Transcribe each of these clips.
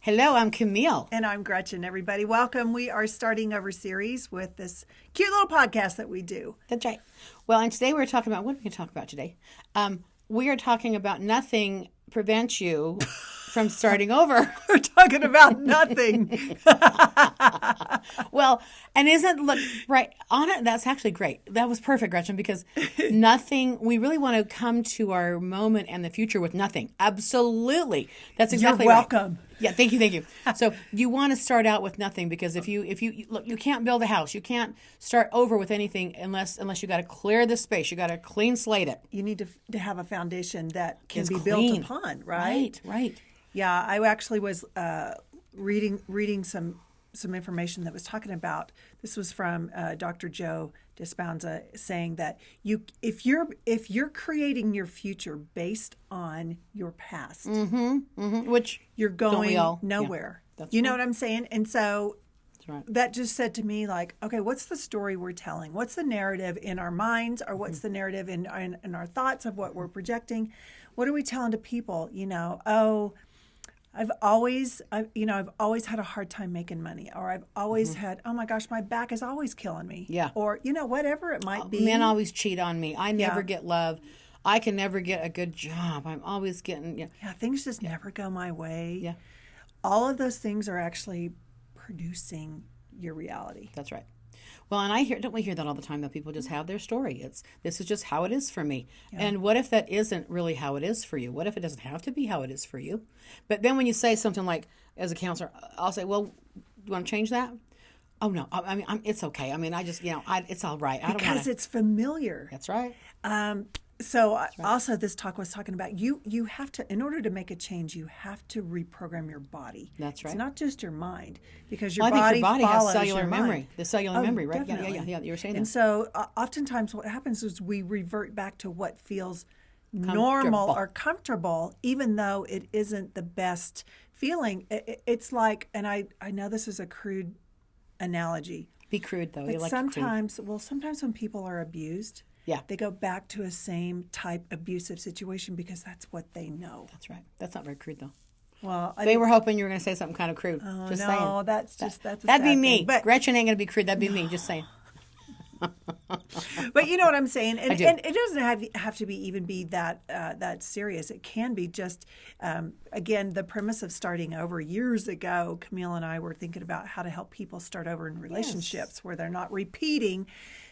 Hello, I'm Camille. And I'm Gretchen, everybody. Welcome. We are starting over series with this cute little podcast that we do. That's right. Well, and today we're talking about, what are we going to talk about today? We are talking about nothing prevents you from starting over. We're talking about nothing. Well, and look, right on it, that's actually great. That was perfect, Gretchen, because nothing, we really want to come to our moment and the future with nothing. Absolutely. That's exactly You're right. welcome. Yeah, thank you. So you want to start out with nothing because if you look, you can't build a house. You can't start over with anything unless you got to clear the space. You got to clean slate it. You need to have a foundation that can It's be clean. built upon, right? Right. Yeah, I actually was reading some information that was talking about. This was from Dr. Joe Dispenza saying that if you're creating your future based on your past, Which you're going nowhere. Yeah, you know what I'm saying? And so that's right. that just said to me, like, okay, what's the story we're telling? What's the narrative in our minds, or what's the narrative in our thoughts of what we're projecting? What are we telling to people? I've always had a hard time making money, or I've always had, oh my gosh, my back is always killing me. Yeah. Or, whatever it might be. Men always cheat on me. I never get love. I can never get a good job. I'm always getting, Yeah, things just never go my way. Yeah. All of those things are actually producing your reality. That's right. Well, and don't we hear that all the time, that people just have their story. This is just how it is for me. Yeah. And what if that isn't really how it is for you? What if it doesn't have to be how it is for you? But then when you say something like, as a counselor, I'll say, well, do you want to change that? Oh, no. I mean, it's okay. I mean, I just, it's all right. I don't want Because it's familiar. That's right. So also this talk was talking about you have to, in order to make a change, you have to reprogram your body. That's right. It's not just your mind, because I think your body has cellular your memory. Mind. The cellular memory, right? Definitely. Yeah. You were saying and that. So oftentimes what happens is we revert back to what feels normal or comfortable, even though it isn't the best feeling. It's like, and I know this is a crude analogy. Be crude, though. But sometimes when people are abused, they go back to a same type abusive situation because that's what they know. That's right. That's not very crude, though. Well, they were hoping you were going to say something kind of crude. Oh, just no, saying. That'd be me. Thing. But Gretchen ain't going to be crude. That'd be me. Just saying. But you know what I'm saying, and it doesn't have to be that serious. It can be just again, the premise of starting over. Years ago, Camille and I were thinking about how to help people start over in relationships where they're not repeating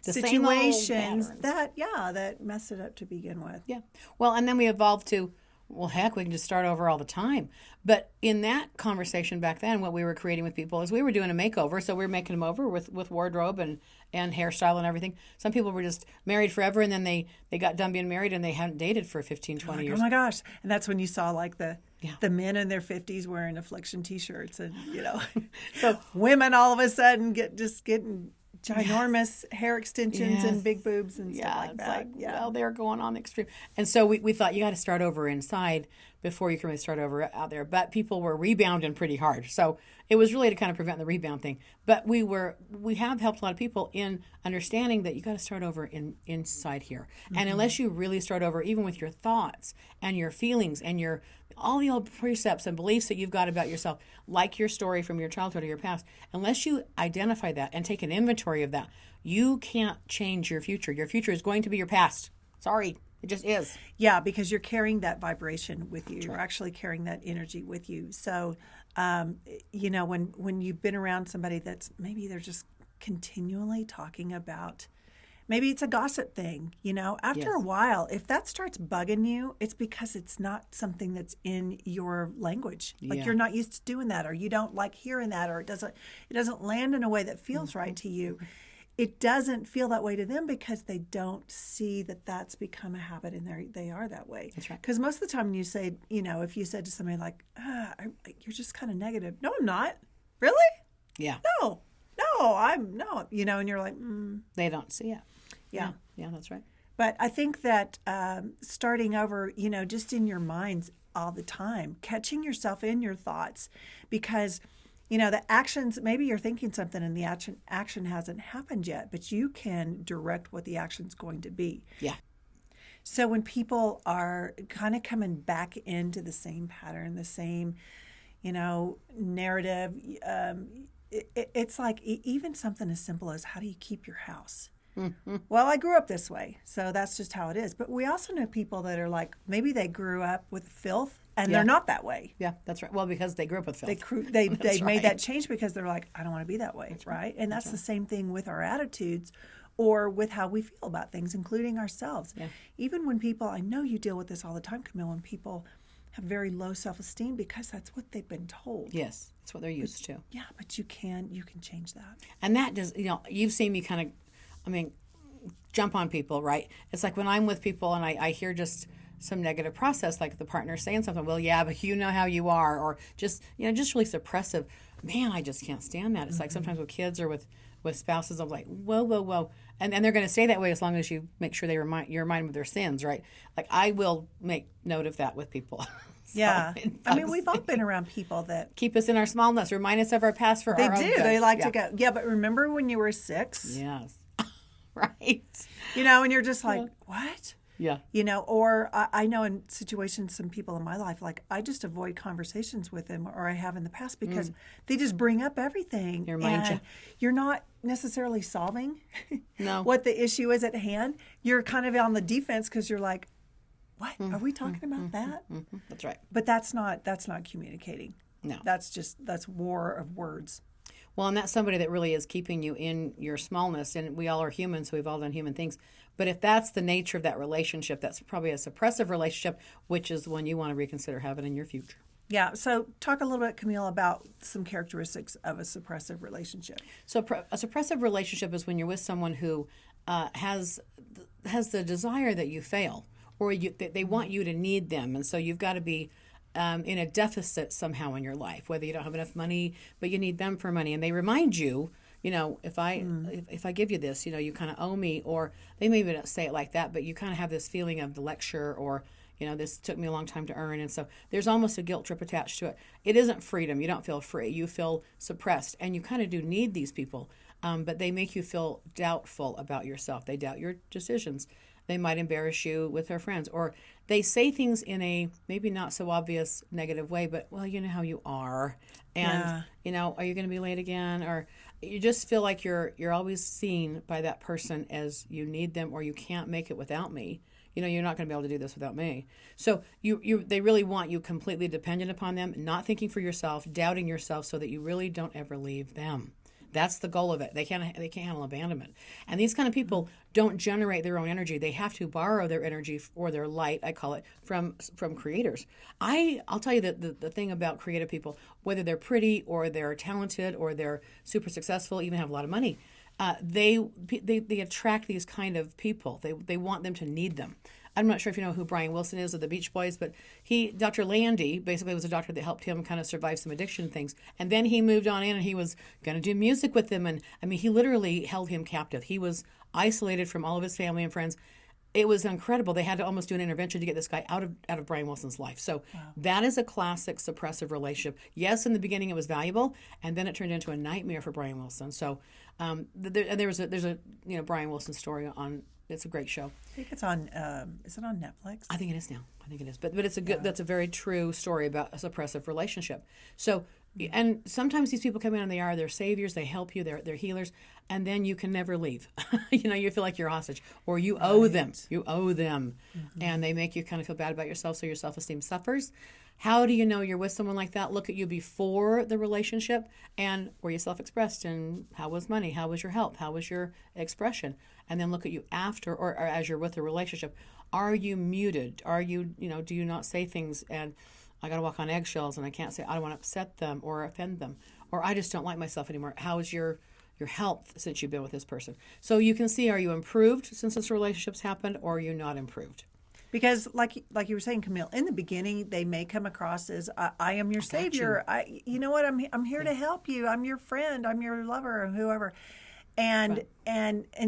the situations that messed it up to begin with. Yeah. Well, and then we evolved to, well, heck, we can just start over all the time. But in that conversation back then, what we were creating with people is we were doing a makeover. So we were making them over with wardrobe and hairstyle and everything. Some people were just married forever, and then they got done being married and they hadn't dated for 15, 20 years. Oh my gosh. And that's when you saw like the men in their 50s wearing affliction T-shirts and, so women all of a sudden getting ginormous hair extensions and big boobs and stuff like that. Well, they're going on the extreme. And so we thought you got to start over inside before you can really start over out there. But people were rebounding pretty hard. So it was really to kind of prevent the rebound thing. But we have helped a lot of people in understanding that you got to start over inside here. Mm-hmm. And unless you really start over, even with your thoughts and your feelings and all the old precepts and beliefs that you've got about yourself, like your story from your childhood or your past, unless you identify that and take an inventory of that, you can't change your future. Your future is going to be your past. Sorry. It just is. Yeah, because you're carrying that vibration with you. That's You're right. actually carrying that energy with you. So, when you've been around somebody that's maybe they're just continually talking about, maybe it's a gossip thing, after a while, if that starts bugging you, it's because it's not something that's in your language. Like you're not used to doing that, or you don't like hearing that, or it doesn't land in a way that feels right to you. It doesn't feel that way to them because they don't see that that's become a habit and they are that way. That's right. Because most of the time when you say, if you said to somebody like, you're just kind of negative. No, I'm not. Really? Yeah. No, I'm not. And you're like, They don't see it. Yeah. Yeah, that's right. But I think that starting over, just in your minds all the time, catching yourself in your thoughts, because the actions, maybe you're thinking something and the action hasn't happened yet, but you can direct what the action's going to be. Yeah. So when people are kind of coming back into the same pattern, the same, narrative. It's like even something as simple as how do you keep your house? Well, I grew up this way, so that's just how it is. But we also know people that are like, maybe they grew up with filth and they're not that way. Yeah, that's right. Well, because they grew up with filth. They That's made right. that change because they're like, I don't want to be that way, right? And that's the same thing with our attitudes or with how we feel about things, including ourselves. Yeah. Even when people, I know you deal with this all the time, Camille, when people have very low self-esteem because that's what they've been told. Yes, that's what they're used to. Yeah, but you can change that. And that does, you've seen me kind of, jump on people, right? It's like when I'm with people and I hear just some negative process, like the partner saying something, well, yeah, but you know how you are, or just really suppressive. Man, I just can't stand that. It's like sometimes with kids or with spouses, I'm like, whoa. And they're going to stay that way as long as you make sure you remind them of their sins, right? Like I will make note of that with people. So yeah. We've all been around people that keep us in our smallness, remind us of our past for our own good. They like to go, yeah, but remember when you were 6? Yes. Right. And you're just like, what? Yeah. Or I know in situations, some people in my life, like I just avoid conversations with them, or I have in the past, because they just bring up everything. And you're not necessarily solving what the issue is at hand. You're kind of on the defense because you're like, what? Are we talking about that? That's right. But that's not communicating. No. That's war of words. Well, and that's somebody that really is keeping you in your smallness. And we all are human, so we've all done human things. But if that's the nature of that relationship, that's probably a suppressive relationship, which is one you want to reconsider having in your future. Yeah. So talk a little bit, Camille, about some characteristics of a suppressive relationship. So a suppressive relationship is when you're with someone who has the desire that you fail, or they want you to need them. And so you've got to be in a deficit somehow in your life, whether you don't have enough money, but you need them for money. And they remind you, if I give you this, you kind of owe me, or they maybe don't say it like that, but you kind of have this feeling of the lecture, or, this took me a long time to earn. And so there's almost a guilt trip attached to it. It isn't freedom. You don't feel free. You feel suppressed, and you kind of do need these people. But they make you feel doubtful about yourself. They doubt your decisions. They might embarrass you with their friends, or they say things in a maybe not so obvious negative way, but, well, you know how you are. And, are you going to be late again? Or you just feel like you're always seen by that person as you need them, or you can't make it without me. You're not going to be able to do this without me. So they really want you completely dependent upon them, not thinking for yourself, doubting yourself, so that you really don't ever leave them. That's the goal of it. They can't handle abandonment. And these kind of people don't generate their own energy. They have to borrow their energy, or their light, I call it, from creators. I'll tell you that the thing about creative people, whether they're pretty or they're talented or they're super successful, even have a lot of money, they attract these kind of people. They want them to need them. I'm not sure if you know who Brian Wilson is of the Beach Boys, but Dr. Landy, basically was a doctor that helped him kind of survive some addiction things. And then he moved on in, and he was going to do music with them. And he literally held him captive. He was isolated from all of his family and friends. It was incredible. They had to almost do an intervention to get this guy out of Brian Wilson's life. So that is a classic suppressive relationship. Yes, in the beginning it was valuable, and then it turned into a nightmare for Brian Wilson. So there's a Brian Wilson story on. It's a great show. I think it's on. Is it on Netflix? I think it is now. I think it is. But it's a good. That's a very true story about a suppressive relationship. So, and sometimes these people come in and they're saviors. They help you. They're healers, and then you can never leave. You feel like you're a hostage, or you owe them. You owe them, and they make you kind of feel bad about yourself. So your self-esteem suffers. How do you know you're with someone like that? Look at you before the relationship, and were you self-expressed, and how was money? How was your health? How was your expression? And then look at you after, or as you're with the relationship. Are you muted? Are you, do you not say things, and I got to walk on eggshells, and I can't say, I don't want to upset them or offend them, or I just don't like myself anymore. How is your health since you've been with this person? So you can see, are you improved since this relationship's happened, or are you not improved? Because, like you were saying, Camille, in the beginning, they may come across as, I am your savior. You know what? I'm here to help you. I'm your friend. I'm your lover, or whoever. And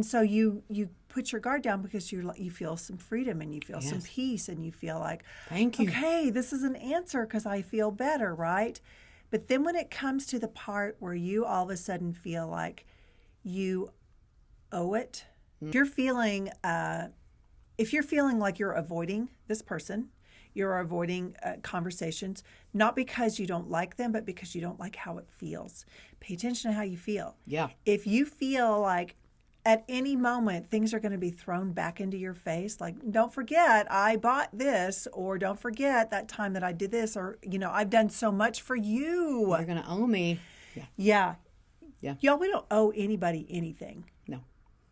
so you put your guard down because you feel some freedom, and you feel some peace, and you feel like, thank you. Okay, this is an answer because I feel better, right? But then when it comes to the part where you all of a sudden feel like you owe it, if you're feeling like you're avoiding this person, you're avoiding conversations, not because you don't like them, but because you don't like how it feels. Pay attention to how you feel. Yeah. If you feel like at any moment things are going to be thrown back into your face, like, don't forget I bought this, or don't forget that time that I did this, or, I've done so much for you. You're going to owe me. Yeah. Yeah. Y'all, we don't owe anybody anything. No.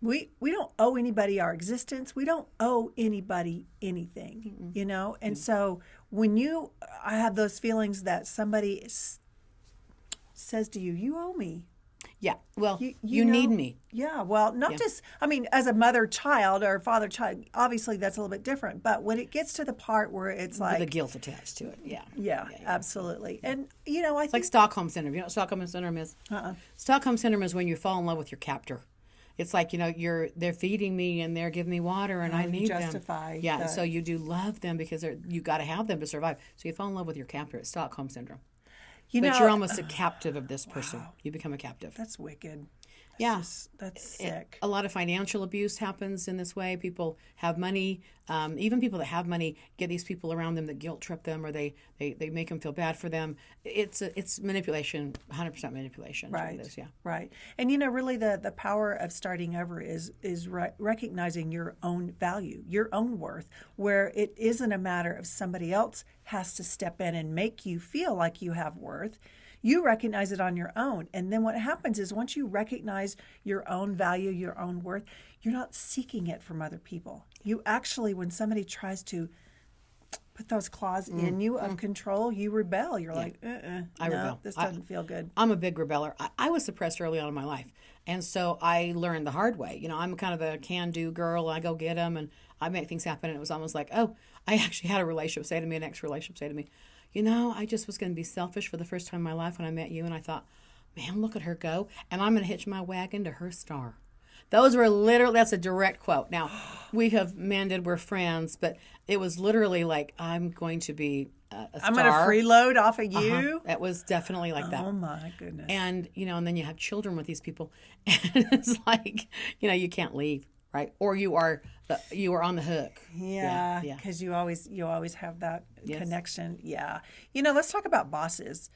We don't owe anybody our existence. We don't owe anybody anything, And so when I have those feelings that somebody says to you, you owe me. Yeah. Well, you need me. Yeah. Well, not just, as a mother-child or father-child, obviously that's a little bit different. But when it gets to the part where it's like the guilt attached to it. Yeah. Yeah, absolutely. And, I It's think like Stockholm Syndrome. You know what Stockholm Syndrome is? Stockholm Syndrome is when you fall in love with your captor. It's like, they're feeding me and they're giving me water and I need justify them. Yeah, so you do love them because you got to have them to survive. So you fall in love with your captor. It's Stockholm Syndrome. But you're almost a captive of this person. Wow. You become a captive. That's wicked. That's sick. A lot of financial abuse happens in this way. People have money. Even people that have money get these people around them that guilt trip them, or they make them feel bad for them. It's manipulation, 100% manipulation. Right. This, yeah. Right. And really the power of starting over is recognizing your own value, your own worth, where it isn't a matter of somebody else has to step in and make you feel like you have worth. You recognize it on your own. And then what happens is once you recognize your own value, your own worth, you're not seeking it from other people. You actually, when somebody tries to put those claws in you of control, you rebel. You're like, I rebel. This doesn't feel good. I'm a big rebeller. I was suppressed early on in my life. And so I learned the hard way. I'm kind of a can-do girl. I go get them and I make things happen. And it was almost like, oh, I actually had an ex-relationship say to me, I just was going to be selfish for the first time in my life when I met you. And I thought, man, look at her go. And I'm going to hitch my wagon to her star. Those were literally, that's a direct quote. Now, we have mended, we're friends, but it was literally like, I'm going to be a star. I'm going to freeload off of you. It was definitely like that. Oh, my goodness. And, and then you have children with these people. And it's like, you can't leave, right? Or you are on the hook. Yeah, because you always have that connection. Yeah. Let's talk about bosses,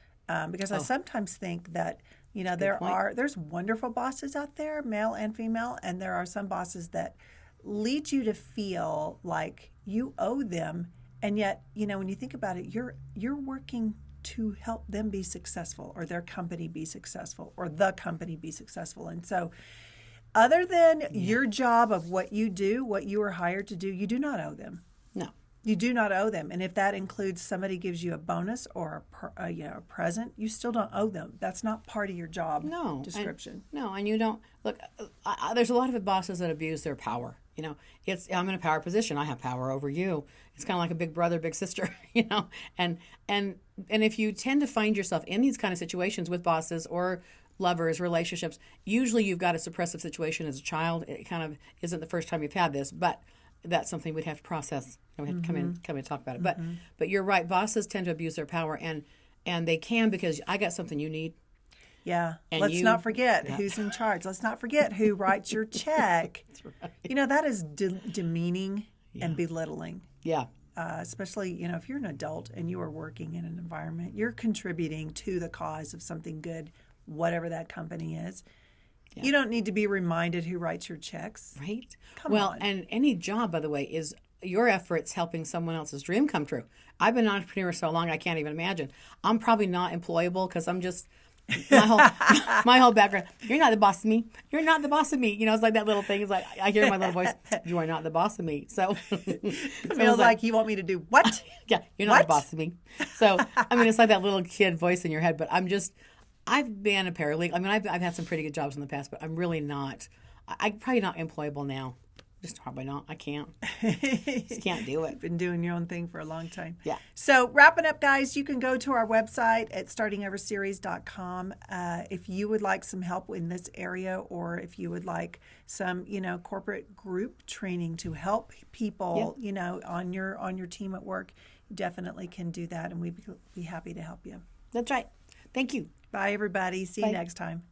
because I sometimes think that, there's wonderful bosses out there, male and female, and there are some bosses that lead you to feel like you owe them, and yet, when you think about it, you're working to help them be successful, or their company be successful, or the company be successful. And so other than your job of what you do, what you are hired to do, you do not owe them. No. You do not owe them. And if that includes somebody gives you a bonus or a present, you still don't owe them. That's not part of your job description. And you don't. Look, there's a lot of bosses that abuse their power. I'm in a power position. I have power over you. It's kind of like a big brother, big sister, And if you tend to find yourself in these kind of situations with bosses or lovers, relationships, usually you've got a suppressive situation as a child. It kind of isn't the first time you've had this, but that's something we'd have to process. We have to come in and talk about it. But you're right. Bosses tend to abuse their power, and they can, because I got something you need. Yeah. And let's not forget who's in charge. Let's not forget who writes your check. That's right. That is demeaning and belittling. Yeah. Especially, if you're an adult and you are working in an environment, you're contributing to the cause of something good, whatever that company is. Yeah. You don't need to be reminded who writes your checks. Right. Come on. And any job, by the way, is your efforts helping someone else's dream come true. I've been an entrepreneur so long, I can't even imagine. I'm probably not employable because I'm just, my whole background, you're not the boss of me. You're not the boss of me. It's like that little thing. It's like, I hear my little voice, you are not the boss of me. So it feels like you want me to do what? Yeah, you're not the boss of me. So, it's like that little kid voice in your head, but I've been a paralegal. I've had some pretty good jobs in the past, but I'm really not. I'm probably not employable now. Just probably not. I can't. Just can't do it. You've been doing your own thing for a long time. Yeah. So wrapping up, guys, you can go to our website at startingoverseries.com if you would like some help in this area, or if you would like some, corporate group training to help people, on your team at work. You definitely can do that, and we'd be happy to help you. That's right. Thank you. Bye, everybody. See you next time.